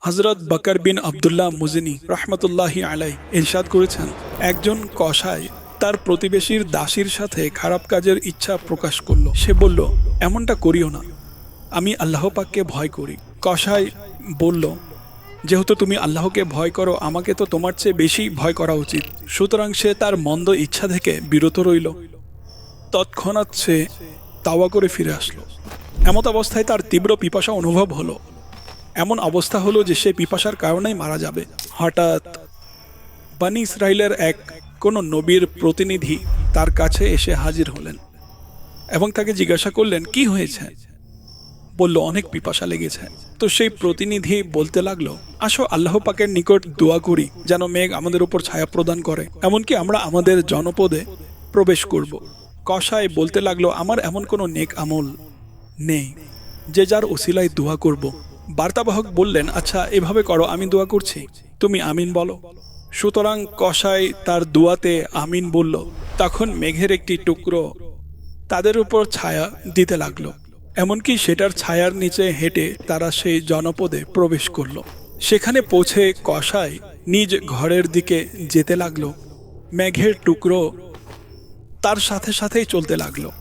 হযরত বকর বিন আব্দুল্লাহ মুজনি রহমতুল্লাহি আলাই ইরশাদ করেছেন, একজন কসাই তার প্রতিবেশীর দাসীর সাথে খারাপ কাজের ইচ্ছা প্রকাশ করল। সে বলল, এমনটা করিও না, আমি আল্লাহ পাককে ভয় করি। কসাই বলল, যেহেতু তুমি আল্লাহকে ভয় করো, আমাকে তো তোমার চেয়ে বেশি ভয় করা উচিত। সুতরাং সে তার মন্দ ইচ্ছা থেকে বিরত রইল। তৎক্ষণাৎ সে তাওবা করে ফিরে আসলো। এমত অবস্থায় তার তীব্র পিপাসা অনুভব হলো। এমন অবস্থা হলো যে সে পিপাসার কারণেই মারা যাবে। হঠাৎ বনি ইসরাইলের এক কোন নবীর প্রতিনিধি তার কাছে এসে হাজির হলেন এবং তাকে জিজ্ঞাসা করলেন, কি হয়েছে? বলল, অনেক পিপাসা লেগেছে। তো সেই প্রতিনিধি বলতে লাগলো, আসো আল্লাহ পাকের নিকট দোয়া করি যেন মেঘ আমাদের উপর ছায়া প্রদান করে, এমনকি আমরা আমাদের জনপদে প্রবেশ করব। কসাই বলতে লাগলো, আমার এমন কোনো নেক আমল নেই যে যার ওসিলায় দোয়া করব। বার্তাবাহক বললেন, আচ্ছা এভাবে করো, আমি দোয়া করছি, তুমি আমিন বলো। সুতরাং কসাই তার দোয়াতে আমিন বলল। তখন মেঘের একটি টুকরো তাদের উপর ছায়া দিতে লাগলো, এমনকি সেটার ছায়ার নিচে হেঁটে তারা সেই জনপদে প্রবেশ করল। সেখানে পৌঁছে কসাই নিজ ঘরের দিকে যেতে লাগলো। মেঘের টুকরো তার সাথে সাথেই চলতে লাগলো।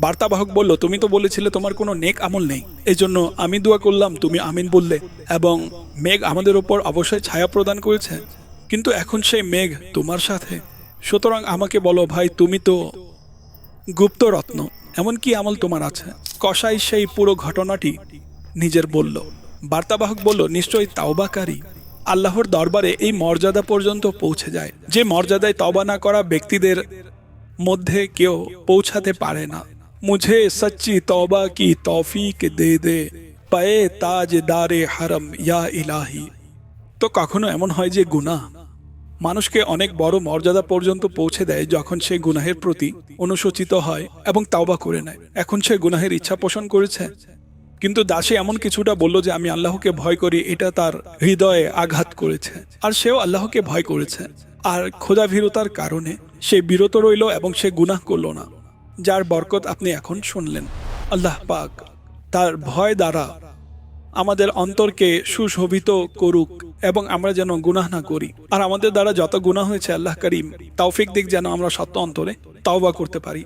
বার্তাবাহক বলল, তুমি তো বলেছিলে তোমার কোনো নেক আমল নেই, এজন্য আমি দোয়া করলাম, তুমি আমিন বললে, এবং মেঘ আমাদের উপর অবশ্যই ছায়া প্রদান করেছে, কিন্তু এখন সেই মেঘ তোমার সাথে। সুতরাং আমাকে বলো ভাই, তুমি তো গুপ্ত রত্ন, এমন কি আমল তোমার আছে? কসাই সেই পুরো ঘটনাটি নিজের বলল। বার্তাবাহক বলল, নিশ্চয়ই তাওবাকারী আল্লাহর দরবারে এই মর্যাদা পর্যন্ত পৌঁছে যায় যে মর্যাদায় তওবা না করা ব্যক্তিদের মধ্যে কেউ পৌঁছাতে পারে না। মুঝে সচ্চি তওবা কি তৌফিক দে দে, পায়ে তাজদারে হারম ইয়া ইলাহি। তো কখনো এমন হয় যে গুনাহ মানুষকে অনেক বড় মর্যাদা পর্যন্ত পৌঁছে দেয় যখন সে গুনাহের প্রতি অনুশোচিত হয় এবং তাওবা করে নেয়। এখন সে গুনাহের ইচ্ছা পোষণ করেছে, কিন্তু দাসী এমন কিছুটা বলল যে আমি আল্লাহকে ভয় করি, এটা তার হৃদয়ে আঘাত করেছে, আর সেও আল্লাহকে ভয় করেছে, আর খোদাভীরতার কারণে সে বিরত রইল এবং সে গুনাহ করল না, যার বরকত আপনি এখন শুনলেন। আল্লাহ পাক তার ভয় দ্বারা আমাদের অন্তরকে সুশোভিত করুক এবং আমরা যেন গুনাহ না করি, আর আমাদের দ্বারা যত গুনাহ হয়েছে আল্লাহ করিম তৌফিক দিক যেন আমরা সত্য অন্তরে তাওবা করতে পারি।